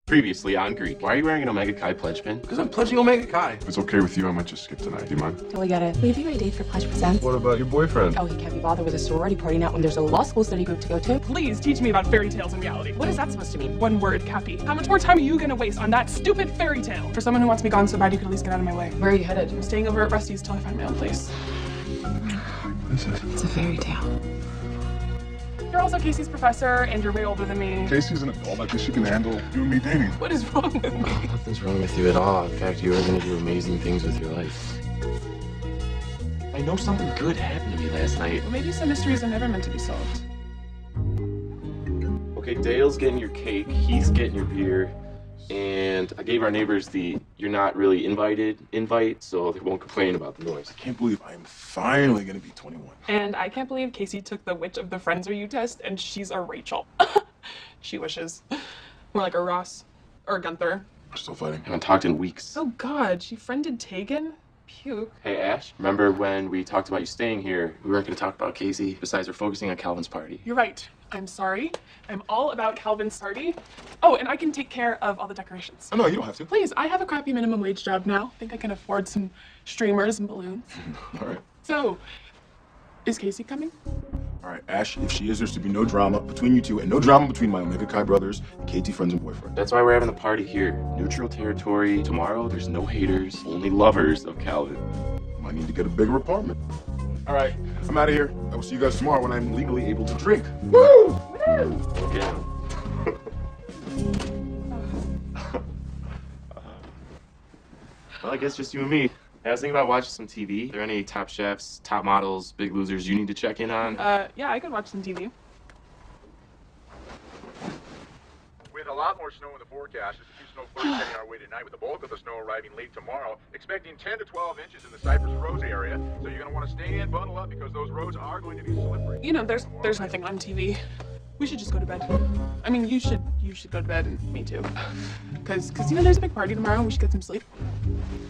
Previously on Greek. Why are you wearing an Omega Chi pledge pin? Because I'm pledging Omega Chi. If it's okay with you, I might just skip tonight. Do you mind? Totally get it. Will you be my date for Pledge Presents? What about your boyfriend? Oh, he can't be bothered with a sorority party now when there's a law school study group to go to. Please teach me about fairy tales and reality. What is that supposed to mean? One word, Cappy. How much more time are you gonna waste on that stupid fairy tale? For someone who wants me gone so bad, you could at least get out of my way. Where are you headed? I'm staying over at Rusty's till I find my own place. What is it? It's a fairy tale. You're also Casey's professor, and you're way older than me. Casey's an adult. I think she can handle you and me dating. What is wrong with me? Nothing's wrong with you at all. In fact, you are going to do amazing things with your life. I know something good happened to me last night. Well, maybe some mysteries are never meant to be solved. Okay, Dale's getting your cake, Heath's getting your beer, and I gave our neighbors the "you're not really invited" invite, so they won't complain about the noise. I can't believe I am finally going to be 21. And I can't believe Casey took the Which of the Friends Are You test, and she's a Rachel. She wishes. More like a Ross. Or a Gunther. We're still fighting. I haven't talked in weeks. Oh god, she friended Tegan? Puke. Hey, Ash, remember when we talked about you staying here? We weren't going to talk about Casey. Besides, we're focusing on Calvin's party. You're right. I'm sorry. I'm all about Calvin's party. Oh, and I can take care of all the decorations. Oh, no, you don't have to. Please, I have a crappy minimum wage job now. I think I can afford some streamers and balloons. All right. So, is Casey coming? All right, Ash, if she is, there's to be no drama between you two and no drama between my Omega Chi brothers and KT friends and boyfriend. That's why we're having the party here. Neutral territory. Tomorrow, there's no haters, only lovers of Calvin. Might need to get a bigger apartment. All right, I'm out of here. I will see you guys tomorrow when I'm legally able to drink. Woo! Yeah. Well, I guess just you and me. I was thinking about watching some TV. Are there any top chefs, top models, big losers you need to check in on? Yeah, I could watch some TV. With a lot more snow in the forecast, there's a few snowflakes heading our way tonight, with the bulk of the snow arriving late tomorrow. Expecting 10 to 12 inches in the Cypress Roads area, so you're going to want to stay in, bundle up, because those roads are going to be slippery. You know, there's nothing on TV. We should just go to bed. I mean, you should go to bed, and me too. Cause you know, there's a big party tomorrow, and we should get some sleep.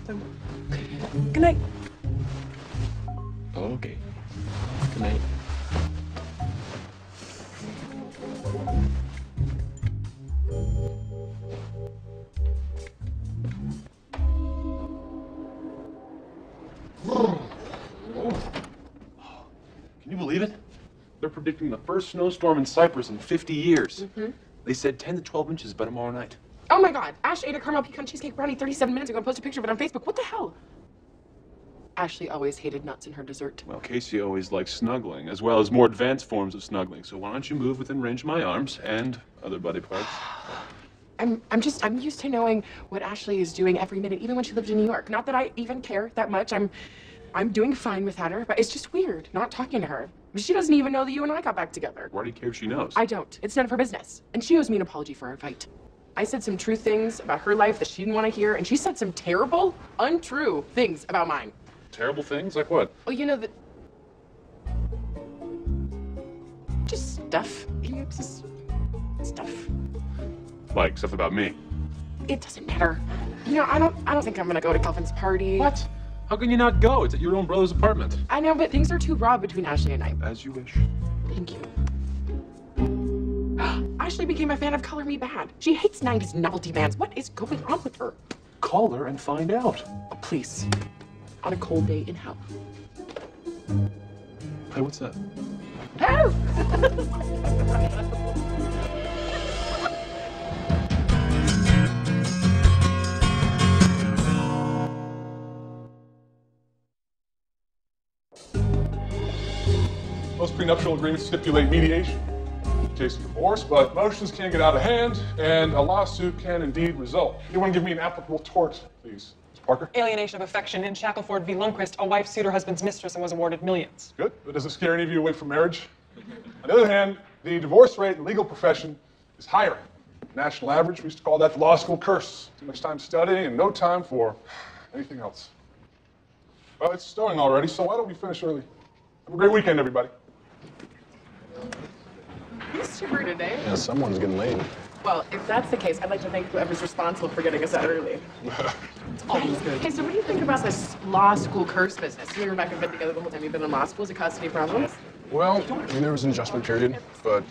So, good night. Oh, okay. Good night. Can you believe it? They're predicting the first snowstorm in Cyprus in 50 years. Mm-hmm. They said 10 to 12 inches by tomorrow night. Oh my god, Ash ate a caramel pecan cheesecake brownie 37 minutes ago and posted a picture of it on Facebook. What the hell? Ashley always hated nuts in her dessert. Well, Casey always likes snuggling, as well as more advanced forms of snuggling. So why don't you move within range of my arms and other body parts? I'm used to knowing what Ashley is doing every minute, even when she lived in New York. Not that I even care that much. I'm doing fine without her, but it's just weird not talking to her. She doesn't even know that you and I got back together. Why do you care if she knows? I don't. It's none of her business. And she owes me an apology for our fight. I said some true things about her life that she didn't want to hear, and she said some terrible, untrue things about mine. Terrible things? Like what? Oh, you know that. Just stuff. You know, just stuff. Like stuff about me. It doesn't matter. You know, I don't think I'm gonna go to Calvin's party. What? How can you not go? It's at your own brother's apartment. I know, but things are too raw between Ashley and I. As you wish. Thank you. Ashley became a fan of Color Me Bad. She hates 90s novelty bands. What is going on with her? Call her and find out. Oh, please. On a cold day in hell. Hey, what's that? Help! Most prenuptial agreements stipulate mediation in case of divorce, but motions can get out of hand, and a lawsuit can indeed result. Anyone give me an applicable tort, please? Mr. Parker? Alienation of affection in Shackleford v. Lundquist. A wife sued her husband's mistress and was awarded millions. Good, but does it scare any of you away from marriage? On the other hand, the divorce rate in the legal profession is higher. National average, we used to call that the law school curse. Too much time studying and no time for anything else. Well, it's snowing already, so why don't we finish early? Have a great weekend, everybody. He's chipper today. Yeah, someone's getting laid. Well, if that's the case, I'd like to thank whoever's responsible for getting us out early. It's always good. Hey, so what do you think about this law school curse business? You and Rebecca have been together the whole time you've been in law school. Has it caused any problems? Well, I mean, there was an adjustment period, but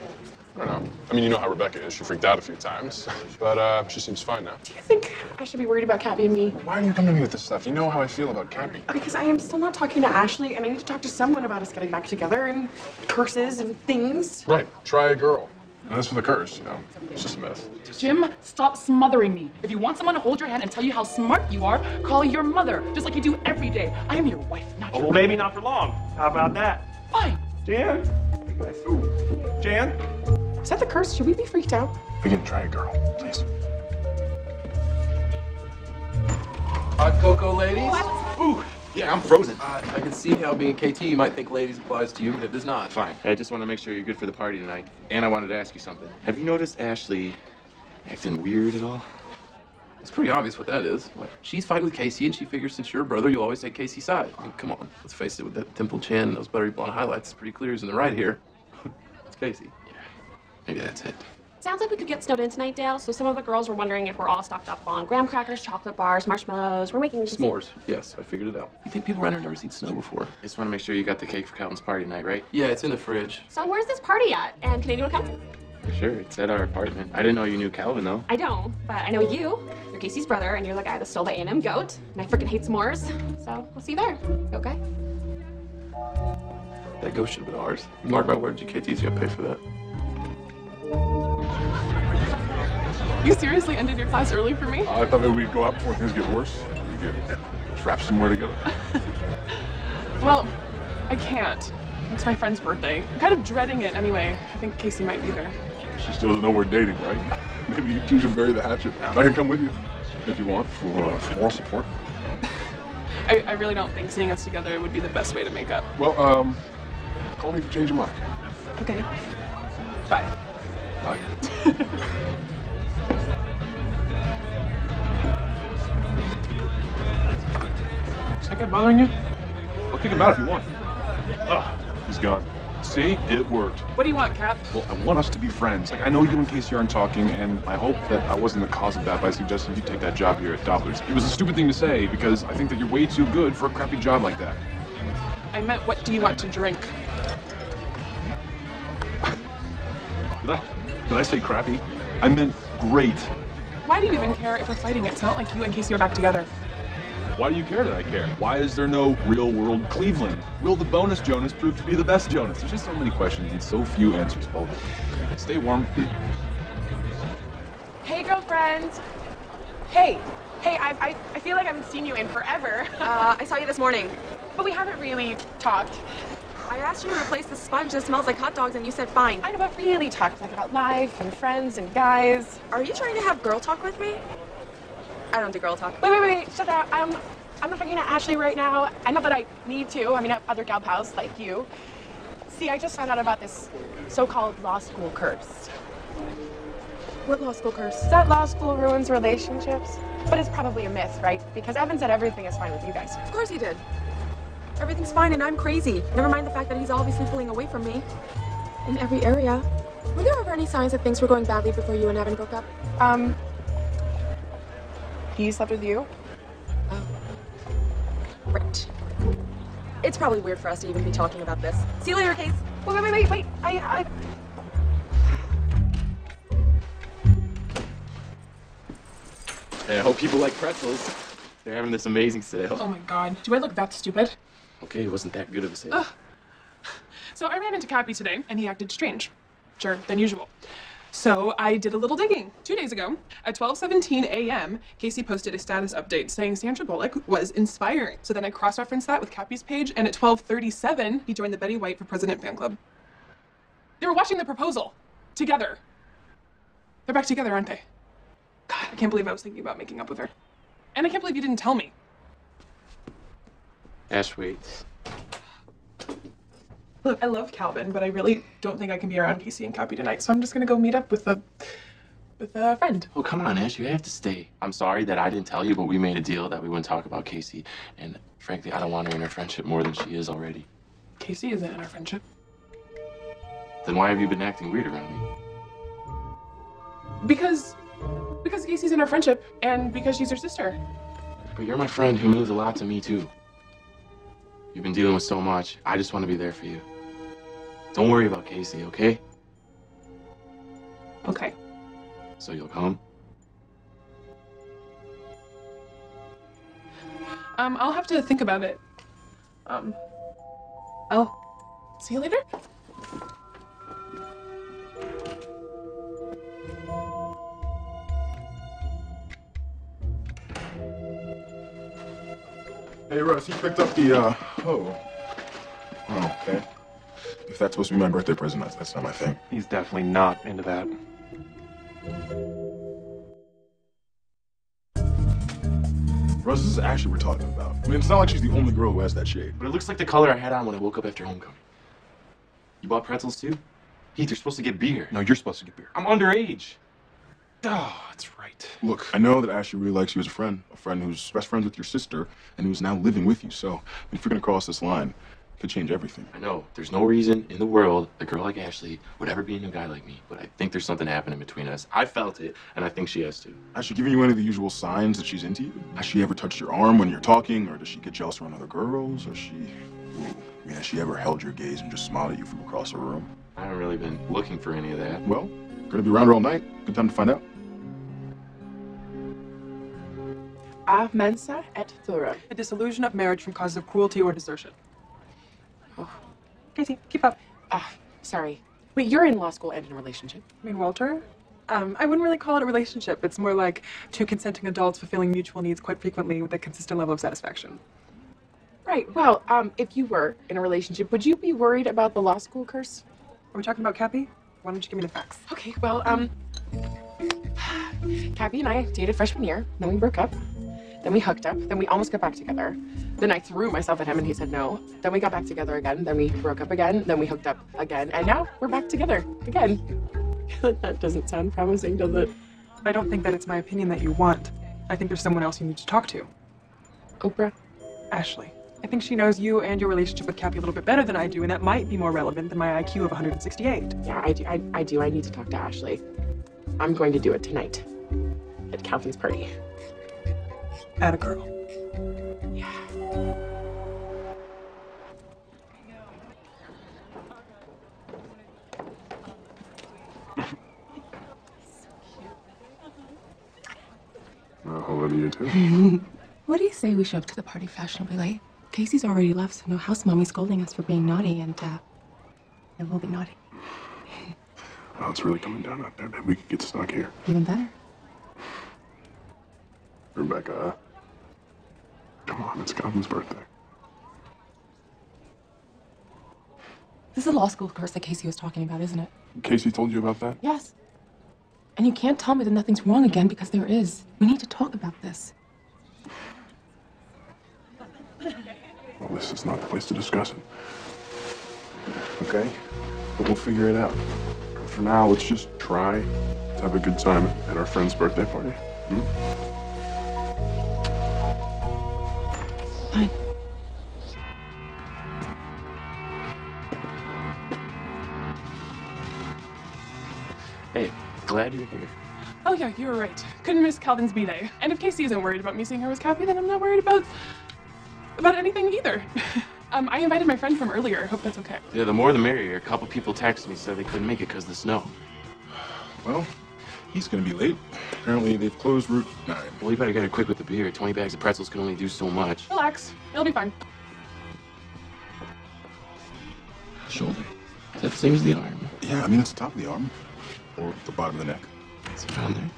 I don't know. I mean, you know how Rebecca is. She freaked out a few times. But she seems fine now. Do you think I should be worried about Cappy and me? Why are you coming to me with this stuff? You know how I feel about Cappy. Because I am still not talking to Ashley, and I need to talk to someone about us getting back together and curses and things. Right. Try a girl. And as for the curse, you know, it's just a myth. Jim, stop smothering me. If you want someone to hold your hand and tell you how smart you are, call your mother, just like you do every day. I am your wife, not your... Well, maybe not for long. How about that? Fine. Jan? Jan? Is that the curse? Should we be freaked out? We can try a girl, please. Hot cocoa, ladies? Ooh, yeah, I'm frozen. I can see how being KT, you might think ladies applies to you, but it does not. Fine. I just want to make sure you're good for the party tonight. And I wanted to ask you something. Have you noticed Ashley acting weird at all? It's pretty obvious what that is. Like, she's fighting with Casey, and she figures since you're a brother, you'll always take Casey's side. I mean, come on. Let's face it, with that dimple chin and those buttery blonde highlights, it's pretty clear who's in the right here. It's Casey. Yeah, maybe that's it. Sounds like we could get snowed in tonight, Dale. So some of the girls were wondering if we're all stocked up on graham crackers, chocolate bars, marshmallows. We're making S'mores. Yes, I figured it out. You think people around here have never seen snow before? Just want to make sure you got the cake for Calvin's party tonight, right? Yeah, it's in the fridge. So where's this party at? And can anyone come? Sure, it's at our apartment. I didn't know you knew Calvin, though. I don't, but I know you. You're Casey's brother, and you're the guy that stole the A&M goat. And I freaking hate s'mores. So we'll see you there. Okay? That ghost should have been ours. Mark my words, you KT's gonna pay for that. You seriously ended your class early for me? I thought maybe we'd go out before things get worse. We could trap somewhere together. Well, I can't. It's my friend's birthday. I'm kind of dreading it anyway. I think Casey might be there. She still doesn't know we're dating, right? Maybe you two should bury the hatchet. I can come with you if you want for moral support. I really don't think seeing us together would be the best way to make up. Well, call me if you change your mind. Okay. Bye. Bye. Is that guy bothering you? I'll kick him out if you want. Ah, he's gone. See? It worked. What do you want, Cap? Well, I want us to be friends. Like, I know you and Casey aren't talking, and I hope that I wasn't the cause of that by suggesting you take that job here at Doppler's. It was a stupid thing to say, because I think that you're way too good for a crappy job like that. I meant, what do you want to drink? Did I say crappy? I meant great. Why do you even care if we're fighting? It's not like you and Casey are back together. Why do you care that I care? Why is there no real-world Cleveland? Will the bonus Jonas prove to be the best Jonas? There's just so many questions and so few answers, Paul. Stay warm. Hey, girlfriend. Hey, I feel like I haven't seen you in forever. I saw you this morning. But we haven't really talked. I asked you to replace the sponge that smells like hot dogs, and you said fine. I know, but really talked like about life and friends and guys. Are you trying to have girl talk with me? I don't do girl talk. Wait, shut up. I'm not talking to Ashley right now. And not that I need to. I mean, I have other gal pals like you. See, I just found out about this so-called law school curse. What law school curse? That law school ruins relationships. But it's probably a myth, right? Because Evan said everything is fine with you guys. Of course he did. Everything's fine and I'm crazy. Never mind the fact that he's obviously pulling away from me. In every area. Were there ever any signs that things were going badly before you and Evan broke up? He slept with you? Right. It's probably weird for us to even be talking about this. See you later, Case. Wait. Hey, I hope people like pretzels. They're having this amazing sale. Oh my god. Do I look that stupid? Okay, it wasn't that good of a sale. So I ran into Cappy today, and he acted strange. Sure, than usual. So I did a little digging. 2 days ago, at 12:17 a.m., Casey posted a status update saying Sandra Bullock was inspiring. So then I cross-referenced that with Cappy's page, and at 12:37, he joined the Betty White for President fan club. They were watching The Proposal. Together. They're back together, aren't they? God, I can't believe I was thinking about making up with her. And I can't believe you didn't tell me. Ash waits. Look, I love Calvin, but I really don't think I can be around Casey and Cappy tonight, so I'm just gonna go meet up with a friend. Oh, come on, Ash, you have to stay. I'm sorry that I didn't tell you, but we made a deal that we wouldn't talk about Casey. And frankly, I don't want her in our friendship more than she is already. Casey isn't in our friendship. Then why have you been acting weird around me? Because Casey's in our friendship, and because she's her sister. But you're my friend who means a lot to me, too. You've been dealing with so much. I just want to be there for you. Don't worry about Casey, okay? Okay. So you'll come? I'll have to think about it. I'll see you later. Hey, Russ, you picked up the, Oh, okay. If that's supposed to be my birthday present, that's not my thing. He's definitely not into that. Russ, this is Ashley we're talking about. I mean, it's not like she's the only girl who has that shade. But it looks like the color I had on when I woke up after homecoming. You bought pretzels too? Heath, you're supposed to get beer. No, you're supposed to get beer. I'm underage. Oh, that's right. Look, I know that Ashley really likes you as a friend who's best friends with your sister, and who's now living with you, so if you're gonna cross this line, it could change everything. I know. There's no reason in the world a girl like Ashley would ever be into a guy like me, but I think there's something happening between us. I felt it, and I think she has too. Has she given you any of the usual signs that she's into you? Has she ever touched your arm when you're talking, or does she get jealous around other girls, or has she ever held your gaze and just smiled at you from across the room? I haven't really been looking for any of that. Well, gonna be around her all night. Good time to find out. A mensa et thura. A dissolution of marriage from causes of cruelty or desertion. Oh. Casey, keep up. Sorry. Wait, you're in law school and in a relationship. I mean, Walter? I wouldn't really call it a relationship. It's more like two consenting adults fulfilling mutual needs quite frequently with a consistent level of satisfaction. Right. Well, if you were in a relationship, would you be worried about the law school curse? Are we talking about Cappy? Why don't you give me the facts? Okay, well, Cappy and I dated freshman year, then we broke up, then we hooked up, then we almost got back together. Then I threw myself at him and he said no. Then we got back together again, then we broke up again, then we hooked up again, and now we're back together again. That doesn't sound promising, does it? I don't think that it's my opinion that you want. I think there's someone else you need to talk to. Oprah? Ashley. I think she knows you and your relationship with Cappy a little bit better than I do, and that might be more relevant than my IQ of 168. Yeah, I do. I need to talk to Ashley. I'm going to do it tonight at Calvin's party. Atta girl. Yeah. How old are you too? What do you say we show up to the party fashionably late? Casey's already left, so no house mommy scolding us for being naughty, and we'll be naughty. Oh, it's really coming down out there, babe. We could get stuck here. Even better. Rebecca, come on, it's Calvin's birthday. This is the law school course that Casey was talking about, isn't it? Casey told you about that? Yes. And you can't tell me that nothing's wrong again, because there is. We need to talk about this. Well, this is not the place to discuss it. Okay? But we'll figure it out. For now, let's just try to have a good time at our friend's birthday party. Fine. Hey, glad you're here. Oh yeah, you were right. Couldn't miss Calvin's B-Day. And if Casey isn't worried about me seeing her with Cappy, then I'm not worried about anything either. I invited my friend from earlier. I hope that's okay. Yeah, the more the merrier. A couple people texted me, said they couldn't make it because of the snow. Well, he's gonna be late. Apparently, they've closed Route 9. Well, you better get her quick with the beer. 20 bags of pretzels can only do so much. Relax. It'll be fine. Shoulder. Is that the same as the arm? Yeah, I mean, it's the top of the arm. Or the bottom of the neck. Is it down there?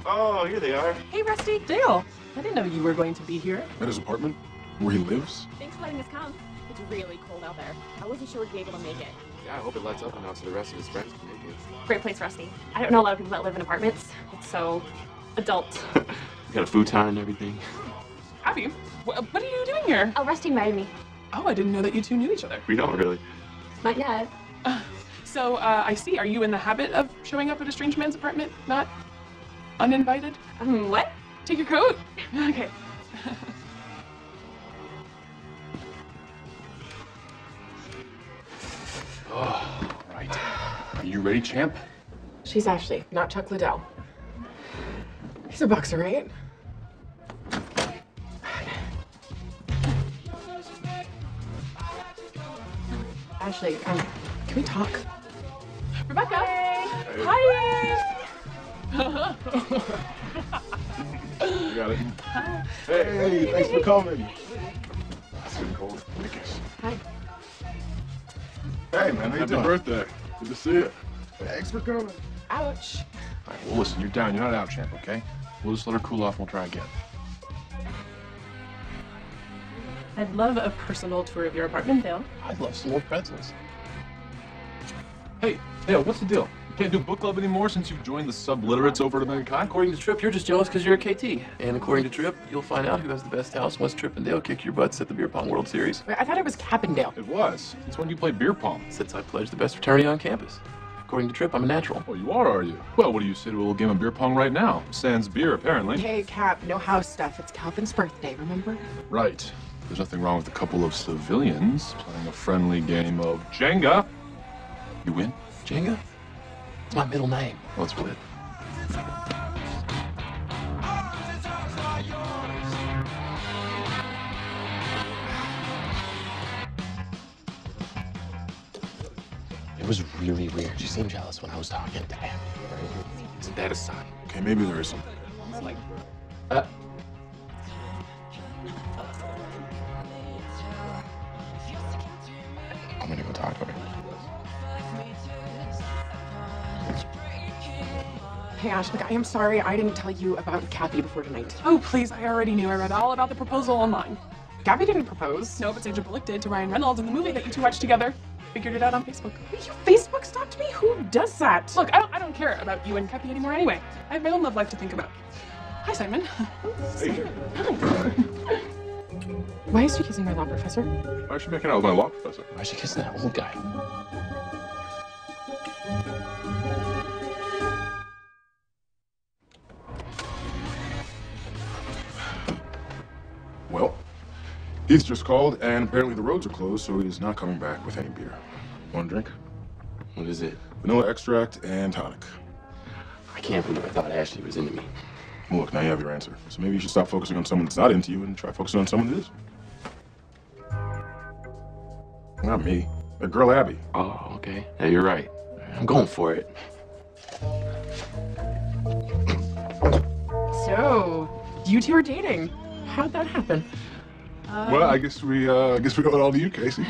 Oh, here they are. Hey, Rusty. Dale. I didn't know you were going to be here. At his apartment, where he lives. Thanks for letting us come. It's really cold out there. I wasn't sure we'd be able to make it. Yeah, I hope it lets up enough so the rest of his friends can make it. Great place, Rusty. I don't know a lot of people that live in apartments. It's so adult. You got a futon and everything. Abby, what are you doing here? Oh, Rusty invited me. Oh, I didn't know that you two knew each other. We don't really. Not yet. So, I see. Are you in the habit of showing up at a strange man's apartment, not uninvited? What? Take your coat. Okay. Oh, right. Are you ready, champ? She's Ashley, not Chuck Liddell. He's a boxer, right? Ashley, can we talk? Rebecca! Hey. Hi! You got it. Hey, thanks for coming. That's been cold. Hi. Hey, man, how you doing? Happy birthday. Good to see you. Thanks for coming. Ouch. All right, well, listen, you're down. You're not out, champ, okay? We'll just let her cool off and we'll try again. I'd love a personal tour of your apartment, Dale. I'd love some more pretzels. Hey, Dale, what's the deal? You can't do book club anymore since you've joined the subliterates over at mankind? According to Tripp, you're just jealous because you're a KT. And according to Tripp, you'll find out who has the best house once Tripp and Dale kick your butts at the Beer Pong World Series. Wait, I thought it was Cap and Dale. It was. Since when do you play beer pong? Since I pledged the best fraternity on campus. According to Tripp, I'm a natural. Oh, you are you? Well, what do you say to a little game of beer pong right now? Sans beer, apparently. Hey, Cap, no house stuff. It's Calvin's birthday, remember? Right. There's nothing wrong with a couple of civilians playing a friendly game of Jenga. You win? Jenga? It's my middle name. Let's split. It was really weird. She seemed jealous when I was talking to Abby. Isn't that a sign? Okay, maybe there is something. It's like, I'm gonna go talk to her. Hey, Ash, look, I am sorry I didn't tell you about Cappy before tonight. Oh, please, I already knew. I read all about the proposal online. Gabby didn't propose. No, but Sandra Bullock did to Ryan Reynolds in the movie that you two watched together. Figured it out on Facebook. You Facebook stalked me? Who does that? Look, I don't care about you and Cappy anymore anyway. I have my own love life to think about. Hi, Simon. Hey. Why is she kissing my law professor? Why is she making out with my law professor? why is she kissing that old guy? Well, he's just called, and apparently the roads are closed, so he's not coming back with any beer. Want a drink? What is it? Vanilla extract and tonic. I can't believe I thought Ashley was into me. Well, look, now you have your answer. So maybe you should stop focusing on someone that's not into you and try focusing on someone that is. Not me. That girl Abby. Oh, okay. Yeah, you're right. I'm going for it. So, you two are dating. How'd that happen? Well, I guess we owe it all to you, Casey.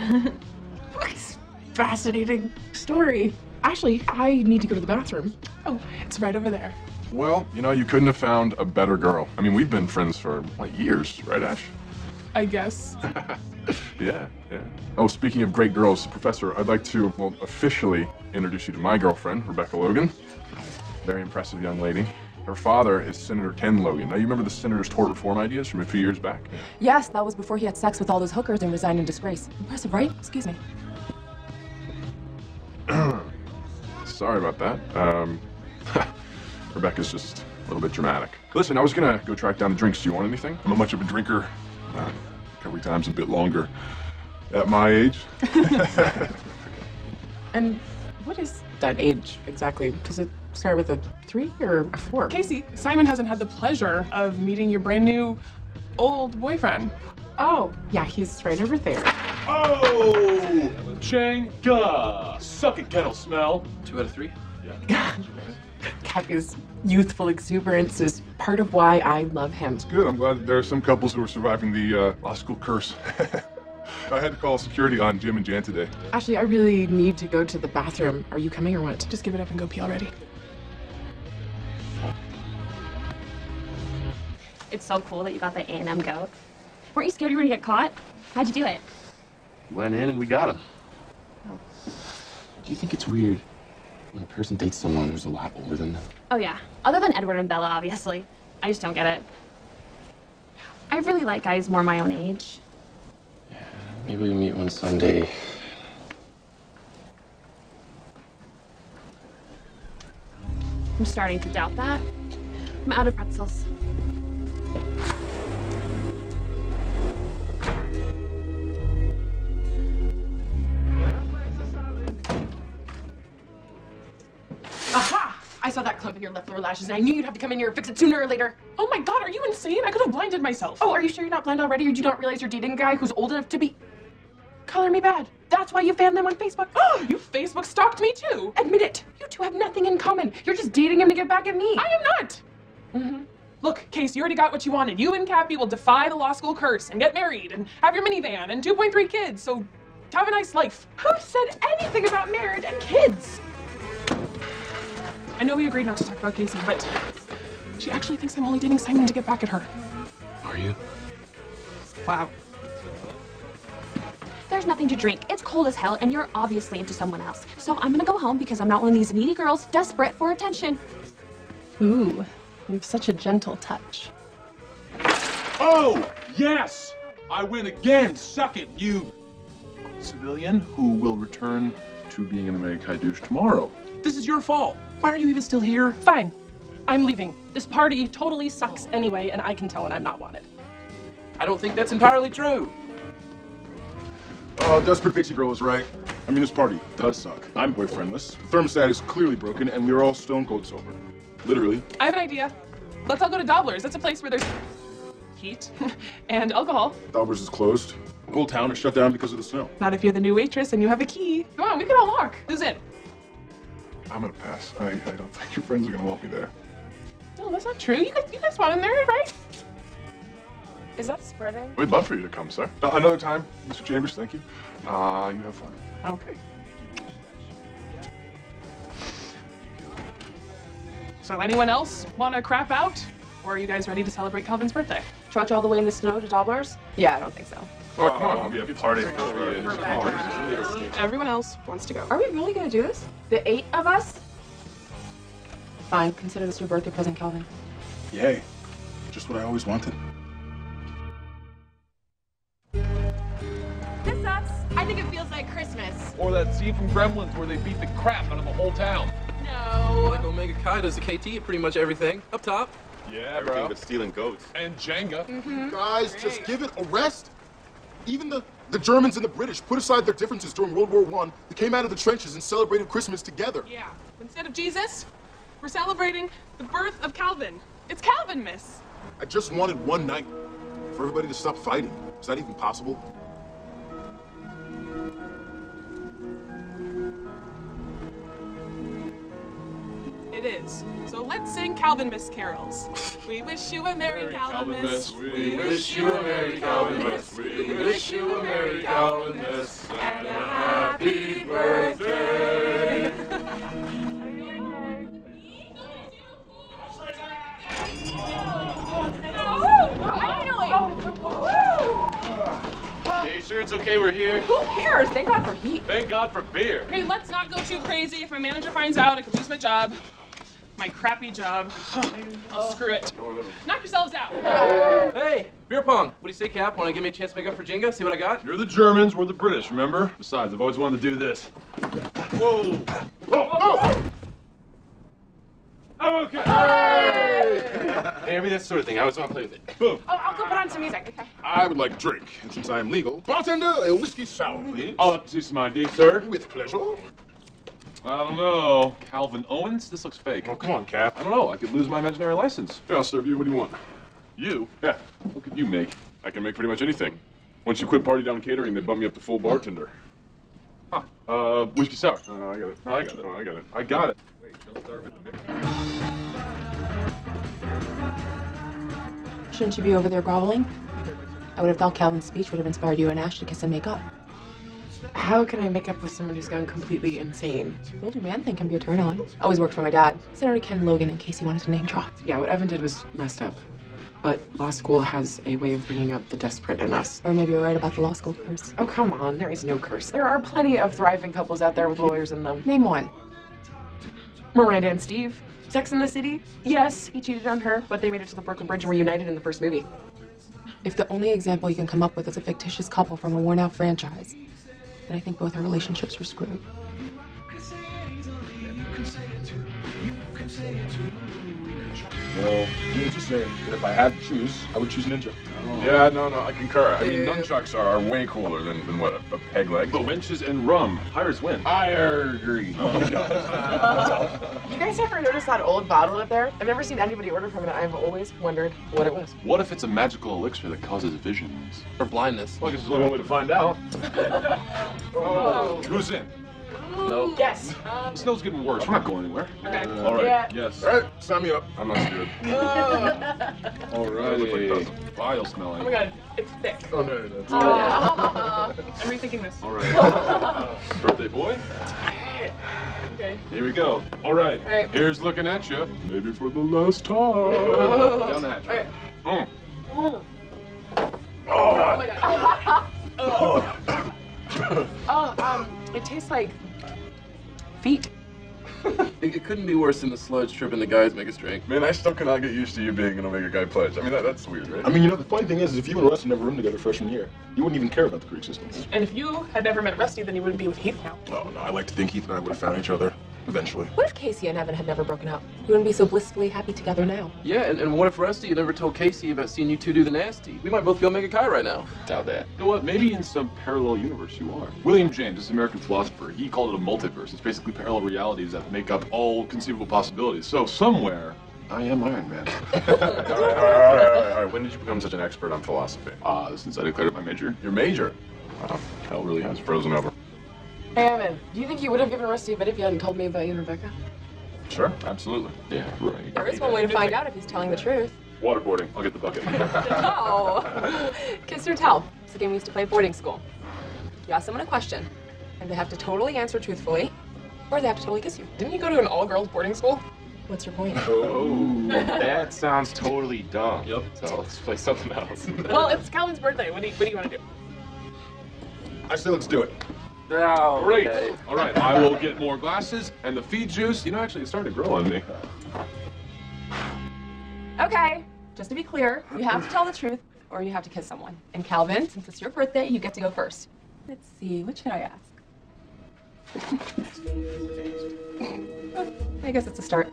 Fascinating story. Ashley, I need to go to the bathroom. Oh, it's right over there. Well, you know, you couldn't have found a better girl. I mean, we've been friends for, like, years, right, Ash? I guess. Yeah. Oh, speaking of great girls, Professor, I'd like to, well, officially introduce you to my girlfriend, Rebecca Logan. Very impressive young lady. Her father is Senator Ken Logan. Now, you remember the senator's tort reform ideas from a few years back? Yes, that was before he had sex with all those hookers and resigned in disgrace. Impressive, right? Excuse me. Sorry about that. Rebecca's just a little bit dramatic. Listen, I was gonna go track down the drinks. Do you want anything? I'm not much of a drinker. Every time's a bit longer at my age. And what is that age exactly? Does it start with a 3 or a 4? Casey, Simon hasn't had the pleasure of meeting your brand new old boyfriend. Oh, yeah, he's right over there. Oh! Jenga! Suck it, kettle smell. 2 out of 3? Cappy's youthful exuberance is part of why I love him. It's good. I'm glad that there are some couples who are surviving the law school curse. I had to call security on Jim and Jan today. Actually, I really need to go to the bathroom. Are you coming or what? Just give it up and go pee already. It's so cool that you got the A&M goat. Weren't you scared you were gonna get caught? How'd you do it? Went in and we got him. Do you think it's weird when a person dates someone who's a lot older than them? Oh yeah, other than Edward and Bella, obviously. I just don't get it. I really like guys more my own age. Yeah, maybe we meet one someday. I'm starting to doubt that. I'm out of pretzels. Aha! I saw that clump in your left lower lashes, and I knew you'd have to come in here and fix it sooner or later. Oh my god, are you insane? I could have blinded myself. Oh, are you sure you're not blind already, or do you not realize you're dating a guy who's old enough to be... color me bad. That's why you fanned them on Facebook. You Facebook stalked me too. Admit it. You two have nothing in common. You're just dating him to get back at me. I am not. Look, Case, you already got what you wanted. You and Cappy will defy the law school curse and get married and have your minivan and 2.3 kids, so have a nice life. Who said anything about marriage and kids? I know we agreed not to talk about Casey, but she actually thinks I'm only dating Simon to get back at her. Are you? Wow. There's nothing to drink. It's cold as hell, and you're obviously into someone else. So I'm gonna go home because I'm not one of these needy girls desperate for attention. Ooh, you have such a gentle touch. Oh, yes! I win again! Suck it, you civilian who will return to being an American douche tomorrow. This is your fault. Why are you even still here? Fine. I'm leaving. This party totally sucks anyway, and I can tell when I'm not wanted. I don't think that's entirely true. Desperate Pixie Girl was right. I mean, this party does suck. I'm boyfriendless. The thermostat is clearly broken, and we're all stone cold sober. Literally. I have an idea. Let's all go to Dobler's. That's a place where there's heat and alcohol. Dauber's is closed. The whole town is shut down because of the snow. Not if you're the new waitress and you have a key. Come on, we can all walk. Who's in? I'm gonna pass. I don't think your friends are gonna want me there. No, that's not true. You guys want him there, right? Is that spreading? We'd love for you to come, sir. Another time, Mr. Chambers, thank you. You have fun. Okay. So anyone else want to crap out? Or are you guys ready to celebrate Calvin's birthday? Trudge all the way in the snow to Dobler's? Yeah, I don't think so. Oh, come on, it'll be a party. Everyone else wants to go. Are we really gonna do this? The 8 of us? Fine, consider this your birthday present, Calvin. Yay. Just what I always wanted. This sucks. I think it feels like Christmas. Or that scene from Gremlins where they beat the crap out of the whole town. No. Like Omega Chi does the KT at pretty much everything. Up top. Yeah, Everything bro. but stealing goats. And Jenga. Guys, just give it a rest. Even the Germans and the British put aside their differences during World War I. They came out of the trenches and celebrated Christmas together. Yeah. Instead of Jesus, we're celebrating the birth of Calvin. It's Calvin, miss. I just wanted one night for everybody to stop fighting. Is that even possible? It is. So let's sing Calvin Miss carols. We wish you a Merry Calvin Miss. We wish you a Merry Calvin Miss. We wish you a Merry Calvin Miss. And a happy birthday. Yeah, you sure it's okay we're here? Who cares? Thank God for heat. Thank God for beer. Hey, let's not go too crazy. If my manager finds out, I could lose my job. My crappy job. Oh, screw it. Knock yourselves out. Hey, beer pong. What do you say, Cap? Want to give me a chance to make up for Jenga? See what I got? You're the Germans, we're the British, remember? Besides, I've always wanted to do this. Whoa! Oh! I'm okay! Hey, I mean, that sort of thing. I always want to play with it. Boom. Oh, I'll go put on some music, okay? I would like a drink, and since I am legal, bartender, a whiskey sour, please. I'll have to see some ID, sir. With pleasure. I don't know. Calvin Owens? This looks fake. Oh, come on, Cap. I don't know. I could lose my imaginary license. Yeah, I'll serve you. What do you want? You? Yeah. What could you make? I can make pretty much anything. Once you quit Party Down Catering, they bump me up to full bartender. Huh. Whiskey sour. No, I got it. No, I got it. No, I got it. I got it. Shouldn't you be over there groveling? I would have thought Calvin's speech would have inspired you and Ash to kiss and make up. How can I make up with someone who's gone completely insane? The older man thing can be a turn on. Always worked for my dad. Senator Ken Logan in case he wanted to name drop. Yeah, what Evan did was messed up. But law school has a way of bringing out the desperate in us. Or maybe you're right about the law school curse. Oh, come on. There is no curse. There are plenty of thriving couples out there with lawyers in them. Name one. Miranda and Steve. Sex in the City? Yes, he cheated on her, but they made it to the Brooklyn Bridge and were united in the first movie. If the only example you can come up with is a fictitious couple from a worn-out franchise, then I think both our relationships were screwed. Well, you were just saying that if I had to choose, I would choose ninja. Yeah, no, I concur. I mean, nunchucks are way cooler than what, a peg leg? But wenches and rum, hires win. I agree. You guys ever notice that old bottle up there? I've never seen anybody order from it. I've always wondered what it was. What if it's a magical elixir that causes visions? Or blindness. Well, I guess there's only one way to find out. Oh. Who's in? No. Yes. The snow's getting worse. We're not going anywhere. Okay. All right. Yeah. Yes. All right, sign me up. I'm not scared. All right. Look like dozen. Vile smelling. Oh my god, it's thick. Oh, no, that's I'm rethinking this. All right. Birthday boy. Okay. Here we go. All right. All right. Here's looking at you. Maybe for the last time. Down the hatch. All right. Mm. Oh my god. It tastes like feet. It couldn't be worse than the sludge tripping the guys make us drink. Man, I still cannot get used to you being an Omega Guy pledge. I mean, that's weird, right? I mean, you know, the funny thing is if you and Rusty never roomed together freshman year, you wouldn't even care about the Greek systems. And if you had never met Rusty, then you wouldn't be with Heath now. Oh, no, I like to think Heath and I would have found each other eventually. What if Casey and Evan had never broken up? You wouldn't be so blissfully happy together now. Yeah, and what if Rusty never told Casey about seeing you two do the nasty? We might both be Omega Chi right now. Doubt that. You know what? Maybe in some parallel universe you are. William James, this American philosopher, he called it a multiverse. It's basically parallel realities that make up all conceivable possibilities. So somewhere, I am Iron Man. All right. When did you become such an expert on philosophy? Since I declared it my major. Your major? Wow, hell really has frozen over. Hey, Evan, do you think you would have given Rusty a bit if you hadn't told me about you and Rebecca? Sure, absolutely. Yeah, right. There is one way to find out if he's telling the truth. Waterboarding. I'll get the bucket. Oh, kiss or tell. It's a game we used to play at boarding school. You ask someone a question, and they have to totally answer truthfully, or they have to totally kiss you. Didn't you go to an all-girls boarding school? What's your point? Oh, that sounds totally dumb. Yep. So let's play something else. Well, it's Calvin's birthday. What do you want to do? I say let's do it. Oh, Great. okay. All right, I will get more glasses and the feed juice. You know, actually, it's starting to grow on me. Okay, just to be clear, you have to tell the truth, or you have to kiss someone. And Calvin, since it's your birthday, you get to go first. Let's see, what should I ask? I guess it's a start.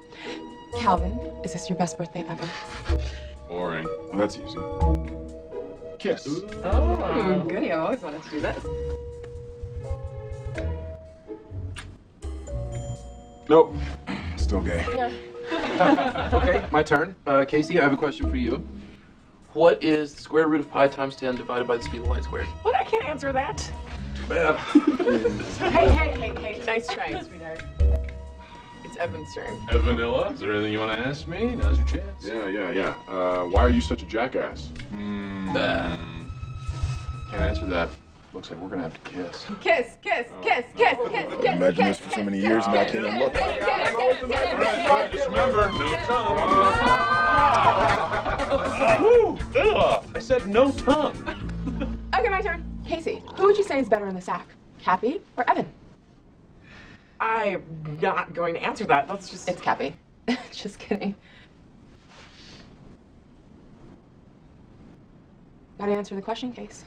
Calvin, is this your best birthday ever? Boring. Well, that's easy. Kiss. Oh, goody, I always wanted to do this. Nope. Still gay. Okay, my turn. Casey, I have a question for you. What is the square root of pi times 10 divided by the speed of light squared? What? I can't answer that. Bad. Hey, nice try, sweetheart. It's Evan's turn. Vanilla, is there anything you want to ask me? Now's your chance. Yeah. Why are you such a jackass? Can't answer that. Looks like we're gonna have to kiss. Kiss. Imagine this for so many years and I can't even look. Just remember, no tongue. I said no tongue. Okay, my turn. Casey, who would you say is better in the sack? Cappy or Evan? I'm not going to answer that. That's just... It's Cappy. Just kidding. Gotta answer the question, Case.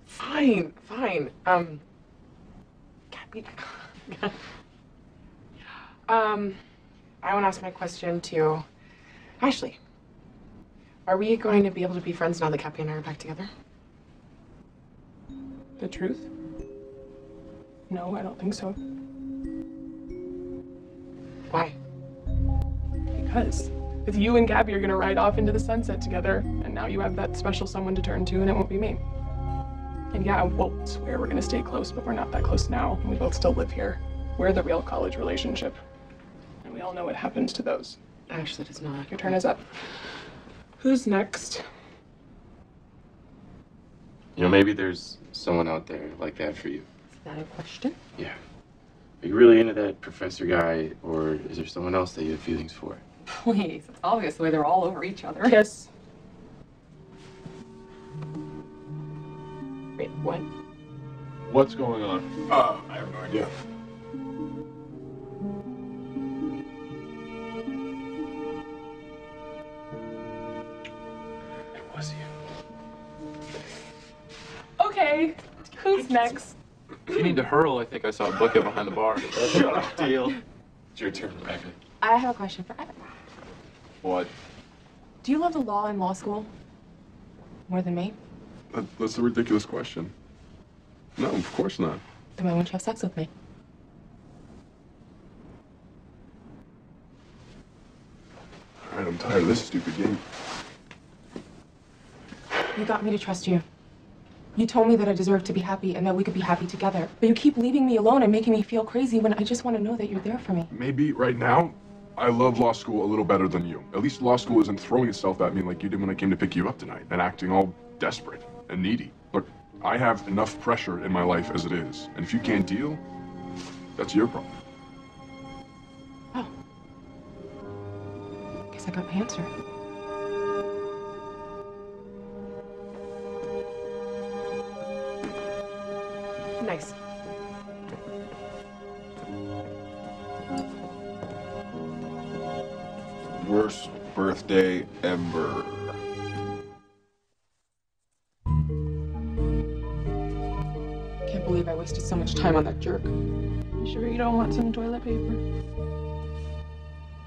Fine. Cappy. I want to ask my question to Ashley. Are we going to be able to be friends now that Cappy and I are back together? The truth? No, I don't think so. Why? Because if you and Gabby are gonna ride off into the sunset together, and now you have that special someone to turn to, and it won't be me. And yeah, we'll swear we're gonna stay close, but we're not that close now, and we both still live here. We're the real college relationship. And we all know what happens to those. Ashley does not. Your turn is up. Who's next? You know, maybe there's someone out there like that for you. Is that a question? Yeah. Are you really into that professor guy, or is there someone else that you have feelings for? Please, it's obvious the way they're all over each other. Kiss. Wait, what? What's going on? I have no idea. It was you. Okay, who's next? If you need to hurl, I think I saw a bucket behind the bar. Shut up, Deal. It's your turn, Rebecca. I have a question for Evan. What? Do you love the law and law school more than me? That's a ridiculous question. No, of course not. Then why won't you have sex with me? All right, I'm tired of this stupid game. You got me to trust you. You told me that I deserved to be happy and that we could be happy together. But you keep leaving me alone and making me feel crazy when I just want to know that you're there for me. Maybe right now, I love law school a little better than you. At least law school isn't throwing itself at me like you did when I came to pick you up tonight and acting all desperate and needy. Look, I have enough pressure in my life as it is. And if you can't deal, that's your problem. Oh. Guess I got my answer. Nice. Worst birthday ever. Can't believe I wasted so much time on that jerk. You sure you don't want some toilet paper?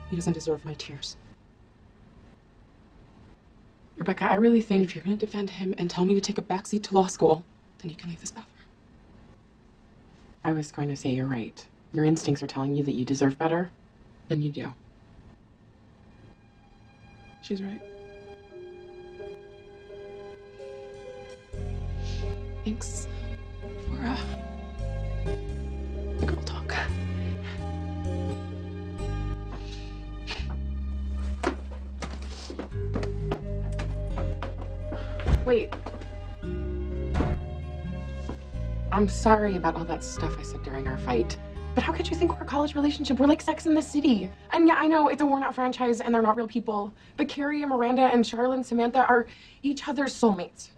He doesn't deserve my tears. Rebecca, I really think if you're going to defend him and tell me to take a backseat to law school, then you can leave this bathroom. I was going to say you're right. Your instincts are telling you that you deserve better than you do. She's right. Thanks for, the girl talk. Wait. I'm sorry about all that stuff I said during our fight. But how could you think we're a college relationship? We're like Sex and the City. And yeah, I know it's a worn-out franchise and they're not real people. But Carrie and Miranda and Charlotte and Samantha are each other's soulmates.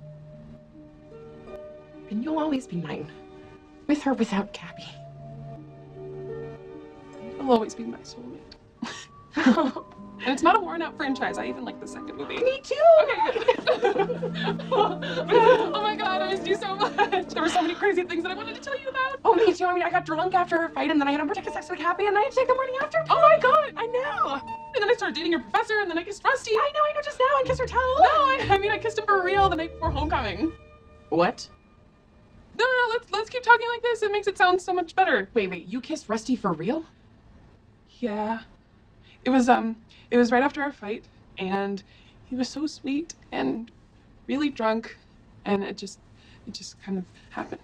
And you'll always be mine. With or without Gabby. You'll always be my soulmate. And it's not a worn-out franchise. I even like the second movie. Me too! Okay, good. Oh my god, I missed you so much. There were so many crazy things that I wanted to tell you about. Oh, me too. I mean, I got drunk after our fight, and then I had unprotected sex with Happy, and then I had to take the morning after. Oh my god! I know! And then I started dating your professor, and then I kissed Rusty. I know, just now. I kissed her towel. No, I mean, I kissed him for real the night before homecoming. What? No, let's keep talking like this. It makes it sound so much better. Wait, you kissed Rusty for real? Yeah. It was right after our fight, and he was so sweet and really drunk, and it just kind of happened.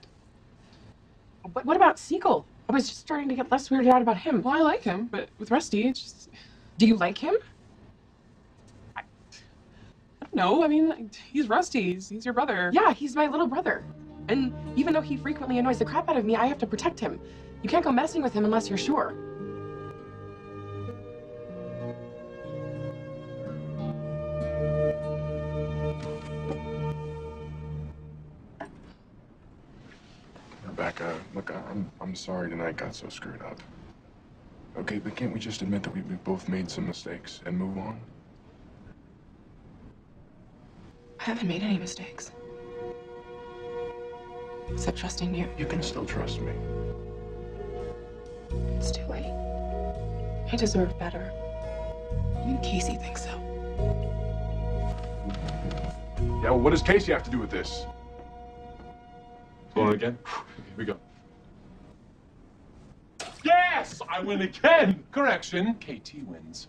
What about Siegel? I was just starting to get less weirded out about him. Well, I like him, but with Rusty, it's just... Do you like him? I don't know. I mean, he's Rusty. He's your brother. Yeah, he's my little brother. And even though he frequently annoys the crap out of me, I have to protect him. You can't go messing with him unless you're sure. Rebecca, look, I'm sorry tonight got so screwed up. Okay, but can't we just admit that we both made some mistakes and move on? I haven't made any mistakes. Except trusting you. You can still trust me. It's too late. I deserve better. Even Casey thinks so. Yeah, well, what does Casey have to do with this? Going again? Here we go. Yes! I win again! Correction, KT wins.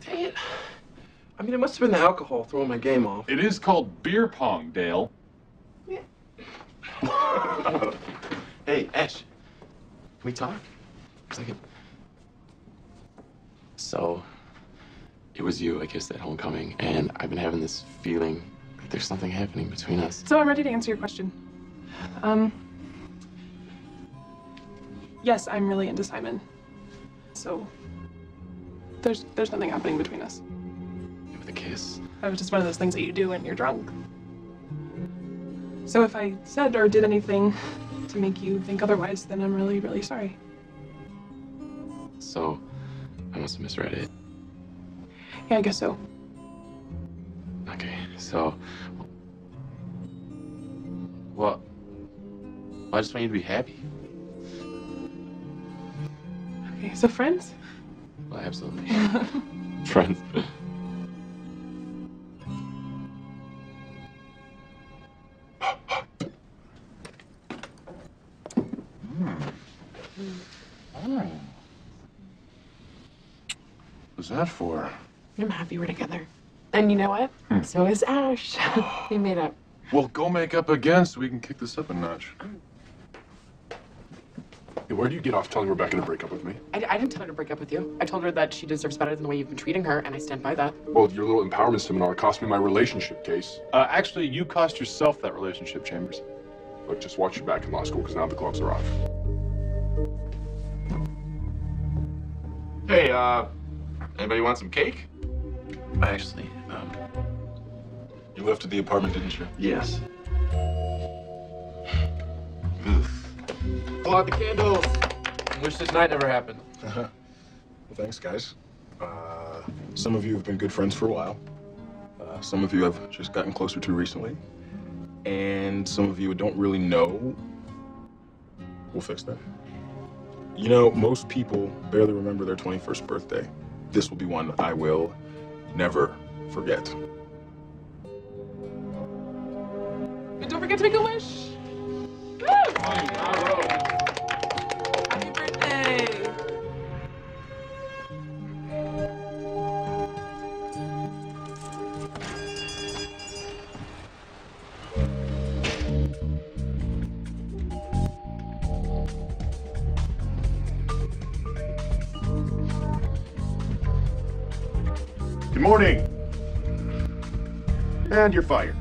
Dang it. I mean, it must have been the alcohol throwing my game off. It is called beer pong, Dale. Yeah. Hey, Ash. Can we talk? A second. So, it was you, I guess, at homecoming, and I've been having this feeling that there's something happening between us. So I'm ready to answer your question. Yes, I'm really into Simon. So, there's nothing happening between us. With a kiss. That was just one of those things that you do when you're drunk. So if I said or did anything to make you think otherwise, then I'm really, really sorry. So, I must have misread it. Yeah, I guess so. Okay, so... Well, I just want you to be happy. Okay, so friends? Well, absolutely. Friends. What's that for? I'm happy we're together. And you know what? So is Ash. We made up. Well, go make up again so we can kick this up a notch. Hey, where do you get off telling Rebecca to break up with me? I didn't tell her to break up with you. I told her that she deserves better than the way you've been treating her, and I stand by that. Well, your little empowerment seminar cost me my relationship case. Actually, you cost yourself that relationship, Chambers. Look, just watch your back in law school, because now the gloves are off. Hey, anybody want some cake? Actually, You left at the apartment, didn't you? yes. Pull out the candles. Wish this night never happened. Well, thanks, guys. Some of you have been good friends for a while. Some of you have just gotten closer to recently. And some of you don't really know. We'll fix that. You know, most people barely remember their 21st birthday. This will be one I will never forget. And don't forget to make a wish. Woo! Happy birthday. Good morning. And you're fired.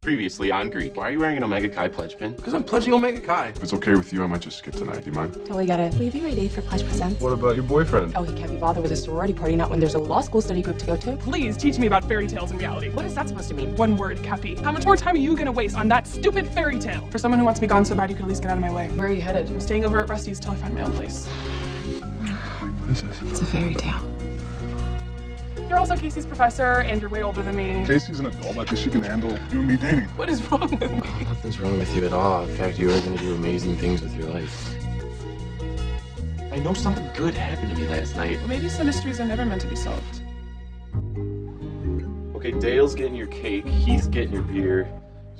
Previously on Greek. Why are you wearing an Omega Chi pledge pin? Because I'm pledging Omega Chi. If it's okay with you, I might just skip tonight. Do you mind? Totally get it. Will you be my date for Pledge Presents? What about your boyfriend? Oh, he can't be bothered with a sorority party, not when there's a law school study group to go to. Please teach me about fairy tales and reality. What is that supposed to mean? One word, Cappy. How much more time are you gonna waste on that stupid fairy tale? For someone who wants to be gone so bad, you could at least get out of my way. Where are you headed? I'm staying over at Rusty's till I find my own place. What is this? It's a fairy tale. You're also Casey's professor, and you're way older than me. Casey's an adult. I think she can handle you and me dating. What is wrong with me? Nothing's wrong with you at all. In fact, you are going to do amazing things with your life. I know something good happened to me last night. Well, maybe some mysteries are never meant to be solved. Okay, Dale's getting your cake, he's getting your beer,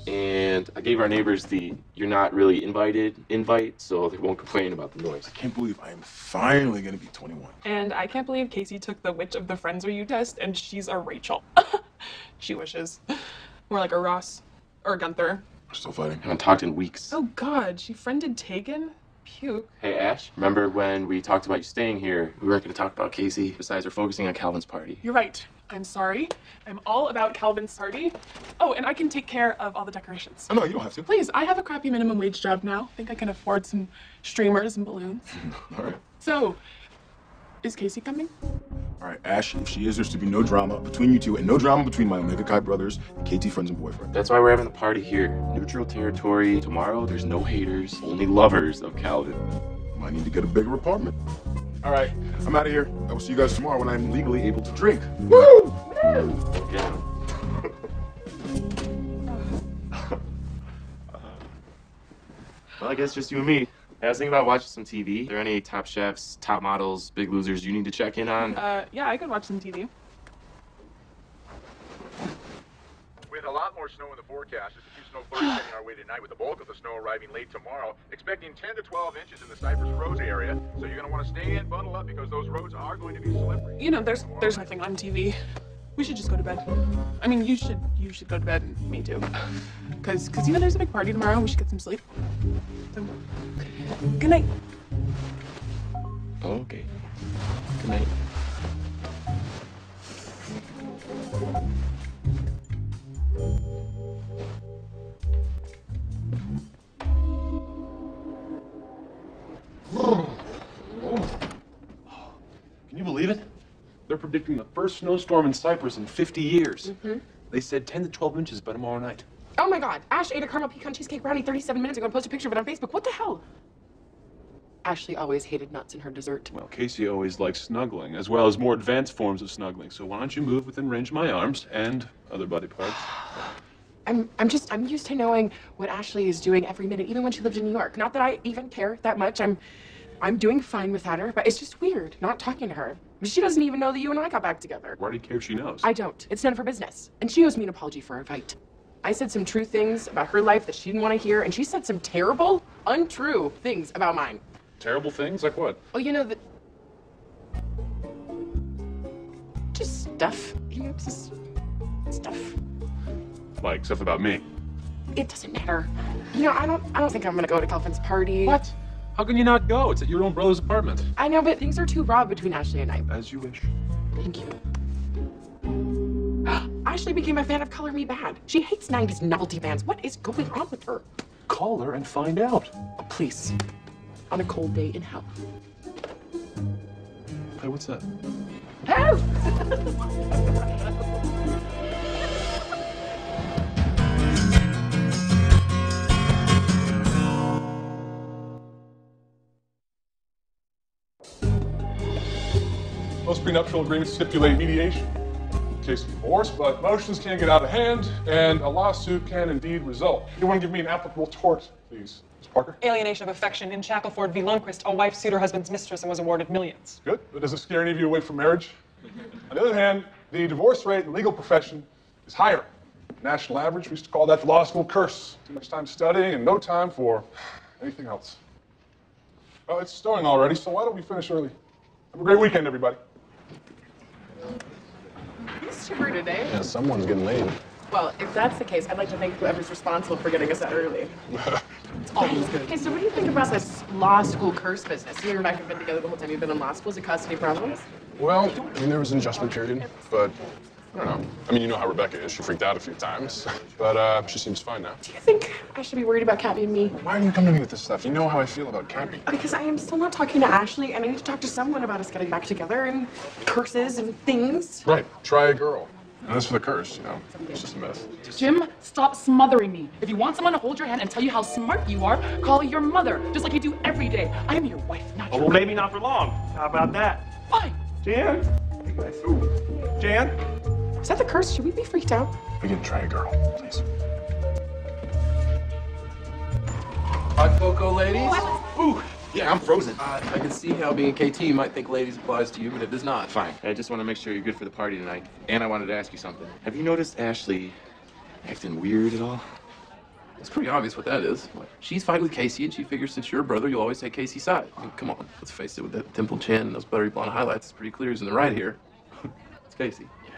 and I gave our neighbors the "you're not really invited" invite, so they won't complain about the noise. I can't believe I am finally going to be 21. And I can't believe Casey took the Which of the Friends Are You test, and she's a Rachel. She wishes. More like a Ross or a Gunther. We're still fighting. I haven't talked in weeks. Oh God, she friended Tegan? Puke. Hey, Ash, remember when we talked about you staying here? We weren't going to talk about Casey. Besides, we're focusing on Calvin's party. You're right. I'm sorry. I'm all about Calvin's party. Oh, and I can take care of all the decorations. Oh, no, you don't have to. Please, I have a crappy minimum wage job now. I think I can afford some streamers and balloons. All right. So, is Casey coming? All right, Ash, if she is, there's to be no drama between you two and no drama between my Omega Chi brothers and KT friends and boyfriend. That's why we're having the party here. Neutral territory. Tomorrow, there's no haters, only lovers of Calvin. I need to get a bigger apartment. All right, I'm out of here. I will see you guys tomorrow when I'm legally able to drink. Woo! Yeah. Well, I guess just you and me. I was thinking about watching some TV. Are there any Top Chefs, Top Models, Big Losers you need to check in on? Yeah, I could watch some TV. With a lot more snow in the forecast, just a few snow flurries heading our way tonight, with the bulk of the snow arriving late tomorrow. Expecting 10 to 12 inches in the Cypress Roads area. So you're going to want to stay in, bundle up, because those roads are going to be slippery. You know, there's nothing on TV. We should just go to bed. I mean, you should go to bed, and me too. Cause you know there's a big party tomorrow. We should get some sleep. So, good night. Oh, okay. Good night. They're predicting the first snowstorm in Cyprus in 50 years. They said 10 to 12 inches by tomorrow night. Oh my God, Ash ate a caramel pecan cheesecake brownie 37 minutes ago and posted a picture of it on Facebook. What the hell? Ashley always hated nuts in her dessert. Well, Casey always likes snuggling, as well as more advanced forms of snuggling. So why don't you move within range of my arms and other body parts? I'm used to knowing what Ashley is doing every minute, even when she lived in New York. Not that I even care that much. I'm doing fine without her, but it's just weird not talking to her. She doesn't even know that you and I got back together. Why do you care if she knows? I don't. It's none of her business. And she owes me an apology for our fight. I said some true things about her life that she didn't want to hear, and she said some terrible, untrue things about mine. Terrible things? Like what? Oh, you know, just stuff. You know, just stuff. Like stuff about me? It doesn't matter. You know, I don't think I'm gonna go to Calvin's party. What? How can you not go? It's at your own brother's apartment. I know, but things are too raw between Ashley and I. As you wish. Thank you. Ashley became a fan of Color Me Bad. She hates 90s novelty bands. What is going on with her? Call her and find out. Oh, please. On a cold day in hell. Hey, what's that? Help! Most prenuptial agreements stipulate mediation in case of divorce, but motions can get out of hand, and a lawsuit can indeed result. You want to give me an applicable tort, please? Ms. Parker? Alienation of affection in Shackleford v. Lundquist. A wife sued her husband's mistress and was awarded millions. Good, but does it scare any of you away from marriage? On the other hand, the divorce rate in the legal profession is higher. National average, we used to call that the law school curse. Too much time studying and no time for anything else. Well, it's snowing already, so why don't we finish early? Have a great weekend, everybody. It's chipper today. Yeah, someone's getting laid. Well, if that's the case, I'd like to thank whoever's responsible for getting us out early. It's always good. Okay, so what do you think about this law school curse business? You and Rebecca have been together the whole time you've been in law school. Is it custody problems? Well, I mean, there was an adjustment period, but I don't know. I mean, you know how Rebecca is. She freaked out a few times, but she seems fine now. Do you think I should be worried about Cappy and me? Why do you come to me with this stuff? You know how I feel about Cappy. Because I am still not talking to Ashley, and I need to talk to someone about us getting back together and curses and things. Right. Try a girl. And as for the curse, you know, it's just a myth. Jim, stop smothering me. If you want someone to hold your hand and tell you how smart you are, call your mother, just like you do every day. I am your wife, not your well, maybe not for long. How about that? Fine. Jan? Hey, guys. Ooh. Jan? Is that the curse? Should we be freaked out? We can try a girl, please. Hot cocoa, ladies? Ooh, yeah, I'm frozen. I can see how being KT you might think ladies applies to you, but it does not. Fine. I just want to make sure you're good for the party tonight. And I wanted to ask you something. Have you noticed Ashley acting weird at all? It's pretty obvious what that is. She's fighting with Casey, and she figures since you're a brother, you'll always take Casey's side. I mean, come on, let's face it, with that dimpled chin and those buttery blonde highlights, it's pretty clear who's in the right here. It's Casey. Yeah,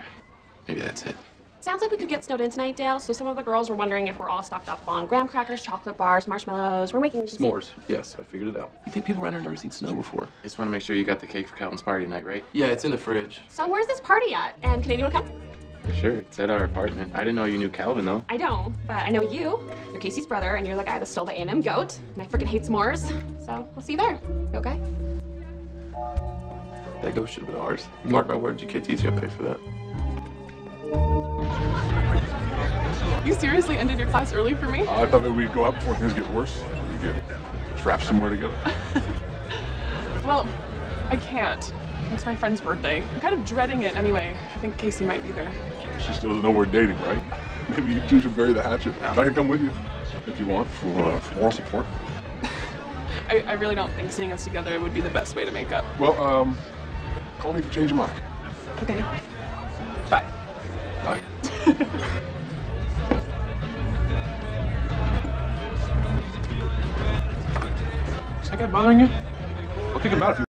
maybe that's it. Sounds like we could get snowed in tonight, Dale. So some of the girls were wondering if we're all stocked up on graham crackers, chocolate bars, marshmallows. We're making s'mores. Yes, I figured it out. You think people around here never seen snow before? I just want to make sure you got the cake for Calvin's party tonight, right? Yeah, it's in the fridge. So where's this party at? And can anyone come? Sure, it's at our apartment. I didn't know you knew Calvin, though. I don't, but I know you. You're Casey's brother, and you're the guy that stole the A&M goat. And I freaking hate s'mores. So we'll see you there. You okay? That goat should have been ours. Mark my words, UKT's gonna pay for that. You seriously ended your class early for me? I thought maybe we'd go out before things get worse. We get trapped somewhere together. Well, I can't. It's my friend's birthday. I'm kind of dreading it anyway. I think Casey might be there. She still doesn't know we're dating, right? Maybe you two should bury the hatchet. I can come with you if you want for moral support. I really don't think seeing us together would be the best way to make up. Well, call me if you change your mind. Okay. Bye. Bye. Is that guy bothering you? I'll kick him out if you